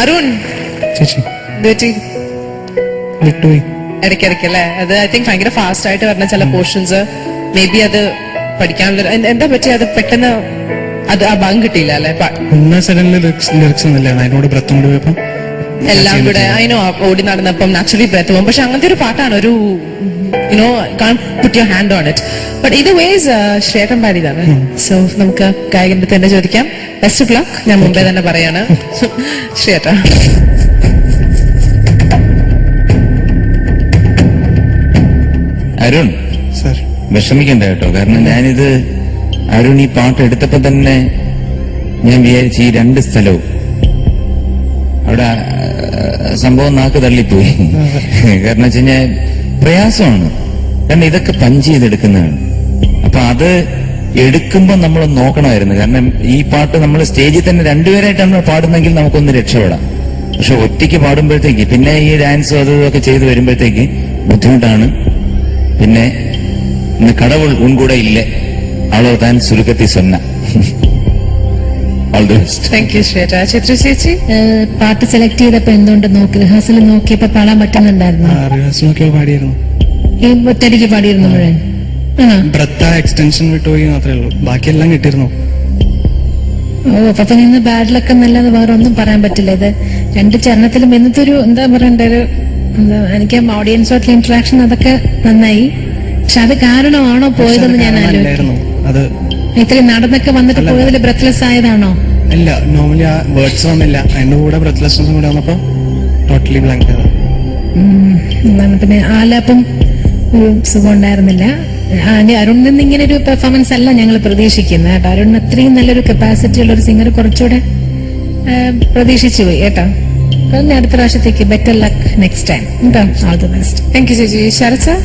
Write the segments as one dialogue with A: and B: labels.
A: അരുൺ
B: ചേച്ചി
A: ബേറ്റി
B: വിട്ടുപോയി.
A: ഇടയ്ക്കിടയ്ക്കല്ലേ അത് ഐ തിങ്ക് ഭയങ്കര ഫാസ്റ്റ് ആയിട്ട് വരുന്ന ചില പോർഷൻസ് മേ ബി അത് പഠിക്കാനുള്ള എന്താ പറ്റി അത് പെട്ടെന്ന് അത് ആ ഭാഗം കിട്ടിയില്ല അല്ലെ
B: ഒന്ന സെക്കൻഡിൽ ലിറിക്സ് ഒന്നുമില്ല, അതിനോട് ബ്രത്തും കൂടി പോയപ്പം
A: എല്ലാം കൂടെ അതിനോ ഓടി നടന്നപ്പം നാച്ചുറലി ബ്രെത്ത് പോകും. പക്ഷെ അങ്ങനത്തെ ഒരു പാട്ടാണ് ഒരു you know can put your hand on it. But ഇത് വേസ് ശ്രേയട്ടൻ പാടിയതാണ്. സോ നമുക്ക് ഗായകന്റെ തന്നെ ചോദിക്കാം. Best of luck. ഞാൻ മുമ്പേ തന്നെ പറയാണ്. ശ്രേയട്ട
C: അരുൺ
B: സാർ
C: വിഷമിക്കണ്ട കേട്ടോ, കാരണം ഞാനിത് അരുൺ ഈ പാട്ട് എടുത്തപ്പോ തന്നെ ഞാൻ വിചാരിച്ചു ഈ രണ്ട് സ്ഥലവും അവിടെ സംഭവം നാക്ക് തള്ളിപ്പോയി. കാരണം വെച്ച് കഴിഞ്ഞാൽ പ്രയാസമാണ്, കാരണം ഇതൊക്കെ പഞ്ച് ചെയ്തെടുക്കുന്നതാണ്. അപ്പൊ അത് എടുക്കുമ്പോൾ നമ്മൾ നോക്കണമായിരുന്നു. കാരണം ഈ പാട്ട് നമ്മൾ സ്റ്റേജിൽ തന്നെ രണ്ടുപേരായിട്ടാണ് പാടുന്നെങ്കിൽ നമുക്കൊന്ന് രക്ഷപ്പെടാം. പക്ഷെ ഒറ്റയ്ക്ക് പാടുമ്പോഴത്തേക്ക് പിന്നെ ഈ ഡാൻസും അതും ഒക്കെ ചെയ്ത് വരുമ്പോഴത്തേക്ക് ബുദ്ധിമുട്ടാണ്. പിന്നെ ഇന്ന് കടവുൾ ഉൺകൂടെ ഇല്ലേ അവളോ താൻ സുരുക്കത്തി സൊന്ന. All the best.
A: Thank you ശ്രേയട്ട. ചിത്ര ചേച്ചി
D: പാട്ട് സെലക്ട് ചെയ്തപ്പോ എന്തുകൊണ്ട് നോക്കി റിഹേഴ്സൽ നോക്കിയപ്പോ പാടാൻ പറ്റുന്നുണ്ടായിരുന്നു?
B: റിഹേഴ്സൽ നോക്കിയോ പാടിയിരുന്നു.
D: ഈ ഒറ്റടിക്ക് പാടിയിരുന്നു മുഴുവൻ? ആണോ?
B: ബ്രത്ത എക്സ്റ്റൻഷൻ വിട്ടുപോയി മാത്രമേ ഉള്ളൂ, ബാക്കിയെല്ലാം കിട്ടിയിരുന്നു.
D: ഓ അപ്പൊ നിന്ന് ബാഡ് ലക്ക് എന്നല്ലാതെ വേറെ ഒന്നും പറയാൻ പറ്റില്ല. ഇത് രണ്ട് ചരണത്തിലും ഇന്നത്തെ ഒരു എന്താ പറയണ്ട ഒരു എന്താ എനിക്ക് ഓഡിയൻസുമായിട്ടുള്ള ഇന്ററാക്ഷൻ അതൊക്കെ നന്നായി. പക്ഷെ അത് കാരണമാണോ പോയതെന്ന് ഞാൻ ആലോചിക്കുന്നു.
B: അത്
D: ഇത്രയും നടന്നൊക്കെ വന്നിട്ട് പോയതിൽ ബ്രെത്ത്ലെസ് ആയതാണോ?
B: അല്ല, നോർമലി ആ വേർഡ്സ് ഒന്നുമില്ല, അതിന്റെ കൂടെ ബ്രെത്ത്ലെസ്നെസ്സും കൂടെ വന്നപ്പോ ടോട്ടലി ബ്ലാങ്ക് ആയതാ.
D: എന്താണ് പിന്നെ ആലാപം ഒരു സുഖം ഉണ്ടായിരുന്നില്ല. അരുണിൽ നിന്ന് ഇങ്ങനെ ഒരു പെർഫോമൻസ് അല്ല ഞങ്ങൾ പ്രതീക്ഷിക്കുന്നത് കേട്ടോ. അരുണിന് അത്രയും നല്ലൊരു കപ്പാസിറ്റി ഉള്ള ഒരു സിംഗർ കുറച്ചുകൂടെ പ്രതീക്ഷിച്ചു പോയി കേട്ടോ. പിന്നെ അടുത്ത പ്രാവശ്യത്തേക്ക് ബെറ്റർ ലക്ക് നെക്സ്റ്റ് ടൈം കേട്ടോ. All the best.
A: Thank you ചേച്ചി. ശരത് സാർ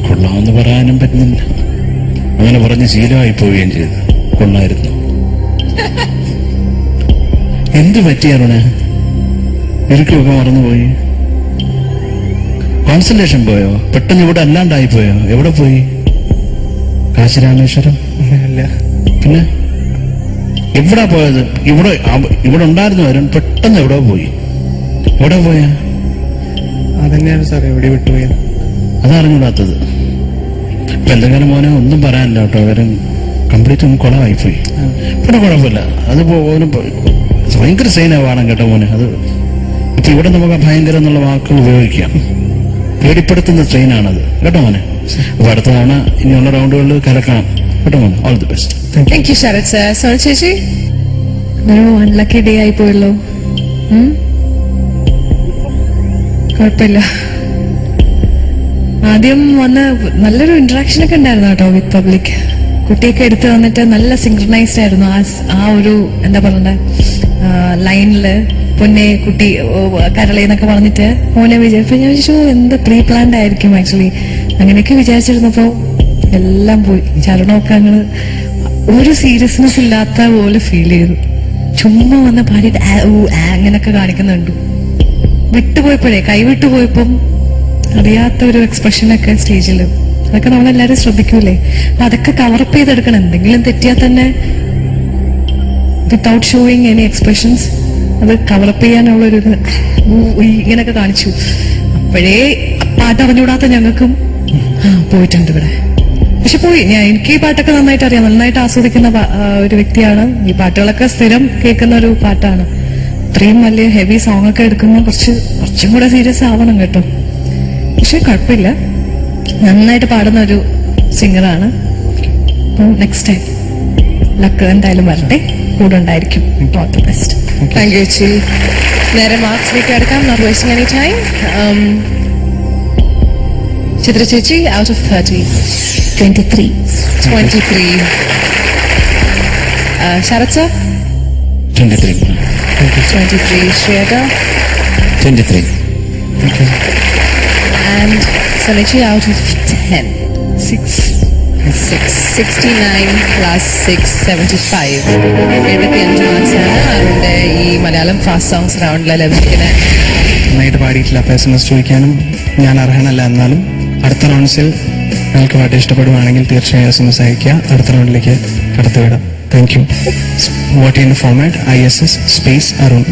E: കൊള്ളാമെന്ന് പറയാനും പറ്റുന്നില്ല, അങ്ങനെ പറഞ്ഞ് ശീലമായി പോവുകയും ചെയ്തു. കൊള്ളായിരുന്നു. എന്ത് പറ്റിയാറുണ്? ഇരിക്കുമൊക്കെ മറന്നുപോയി. കോൺസെൻട്രേഷൻ പോയോ? പെട്ടെന്ന് ഇവിടെ അല്ലാണ്ടായി പോയോ? എവിടെ പോയി? കാശി രാമേശ്വരം?
B: അല്ല,
E: പിന്നെ എവിടാ പോയത്? ഇവിടെ ഉണ്ടായിരുന്നു വരും, പെട്ടെന്ന് എവിടെ പോയി? എവിടെ പോയാ?
B: അതന്നെയാണ് സാർ എവിടെ വിട്ടുപോയത്.
E: അതറിഞ്ഞൂടാത്തത്. ഇപ്പൊ എന്തെങ്കിലും മോനെ ഒന്നും പറയാനില്ല കേട്ടോ, കാര്യം കംപ്ലീറ്റ് ഒന്ന് കുളമായിപ്പോയി. പിന്നെ കുഴപ്പമില്ല, അത് ഭയങ്കര സൈനവാണം കേട്ടോ മോനെ. അത് ഇപ്പൊ ഇവിടെ നമുക്ക് ഭയങ്കര എന്നുള്ള വാക്കുകൾ ഉപയോഗിക്കാം. പേടിപ്പെടുത്തുന്ന ട്രെയിനാണത് കേട്ടോ മോനെ. അപ്പൊ അടുത്ത തവണ ഇനിയുള്ള റൗണ്ടുകളിൽ കലക്കണം കേട്ടോ മോനെ. All the best.
A: Thank you Sarath sir. Sona ചേച്ചി
D: ഒരു അൺലക്കി ഡേ ആയി പോയല്ലോ. കുഴപ്പമില്ല. ആദ്യം വന്ന് നല്ലൊരു ഇന്ററാക്ഷൻ ഒക്കെ ഉണ്ടായിരുന്നു കേട്ടോ വിത്ത് പബ്ലിക്. കുട്ടിയൊക്കെ എടുത്തു വന്നിട്ട് നല്ല സിങ്ക്രണൈസ്ഡ് ആയിരുന്നു. ആ ഒരു എന്താ പറയണ്ട ലൈനില് പൊന്നെ കുട്ടി കരളേന്നൊക്കെ പറഞ്ഞിട്ട് മോനെ വിചാരിച്ചു. ഞാൻ വിചാരിച്ചു എന്താ പ്രീ പ്ലാൻഡ് ആയിരിക്കും ആക്ച്വലി. അങ്ങനെയൊക്കെ വിചാരിച്ചിരുന്നപ്പോ എല്ലാം പോയി. ചരണമൊക്കെ അങ്ങ് ഒരു സീരിയസ്നെസ് ഇല്ലാത്ത പോലെ ഫീൽ ചെയ്തു. ചുമ്മാ വന്ന് പാടിയിട്ട് അങ്ങനെയൊക്കെ കാണിക്കുന്നുണ്ട്. വിട്ടുപോയപ്പോഴേ കൈവിട്ടുപോയപ്പം അറിയാത്ത ഒരു എക്സ്പ്രഷനൊക്കെ സ്റ്റേജിൽ അതൊക്കെ നമ്മളെല്ലാരും ശ്രദ്ധിക്കൂലേ. അപ്പൊ അതൊക്കെ കവറപ്പ് ചെയ്തെടുക്കണം. എന്തെങ്കിലും തെറ്റിയാൽ തന്നെ വിത്തൗട്ട് ഷോയിങ് എനി എക്സ്പ്രഷൻസ് അത് കവറപ്പ് ചെയ്യാനുള്ളൊരു ഇങ്ങനെയൊക്കെ കാണിച്ചു. അപ്പോഴേ പാട്ട് അറിഞ്ഞുകൂടാത്ത ഞങ്ങൾക്കും പോയിട്ടുണ്ട് ഇവിടെ. പക്ഷെ പോയി. എനിക്ക് ഈ പാട്ടൊക്കെ നന്നായിട്ട് അറിയാം, നന്നായിട്ട് ആസ്വദിക്കുന്ന ഒരു വ്യക്തിയാണ്. ഈ പാട്ടുകളൊക്കെ സ്ഥിരം കേൾക്കുന്ന ഒരു പാട്ടാണ്. ഇത്രയും വലിയ ഹെവി സോങ് ഒക്കെ എടുക്കുമ്പോൾ കുറച്ചും കൂടെ സീരിയസ് ആവണം കേട്ടോ. പക്ഷെ കുഴപ്പമില്ല, നന്നായിട്ട് പാടുന്ന ഒരു സിംഗറാണ്. നെക്സ്റ്റ് ടൈം ലക്ക് എന്തായാലും വരട്ടെ, കൂടെ ഉണ്ടായിരിക്കും. All the best.
A: Thank you ചേച്ചി. നേരെ മാർക്സിലേക്ക് എടുക്കാം. Not wasting any time. Chithra ചേച്ചി ഔട്ട് ഓഫ് 30 23. ശരത് സാർ
E: 23.
A: 23. ശ്രേയട്ട
C: 23.
A: and Sonechi out of 10. 69 plus 6 75. 75 marks ആണ് അവരുടെ ഈ മലയാളം ഫാസ്റ്റ് സോങ്സ് റൗണ്ടിലെ ലഭിക്കുന്നത്.
B: നന്നായിട്ട് പാടിയിട്ടില്ല. പേഴ്സണൽസ് ചോദിക്കാനും ഞാൻ അർഹനല്ല. എന്നാലും അടുത്ത റൗണ്ട്സിൽ നിങ്ങൾക്ക് പാട്ട് ഇഷ്ടപ്പെടുവാണെങ്കിൽ തീർച്ചയായും SMS അയക്കുക. അടുത്ത റൗണ്ടിലേക്ക് കടത്തിവിടാം. Thank you. What in format ISS space Arun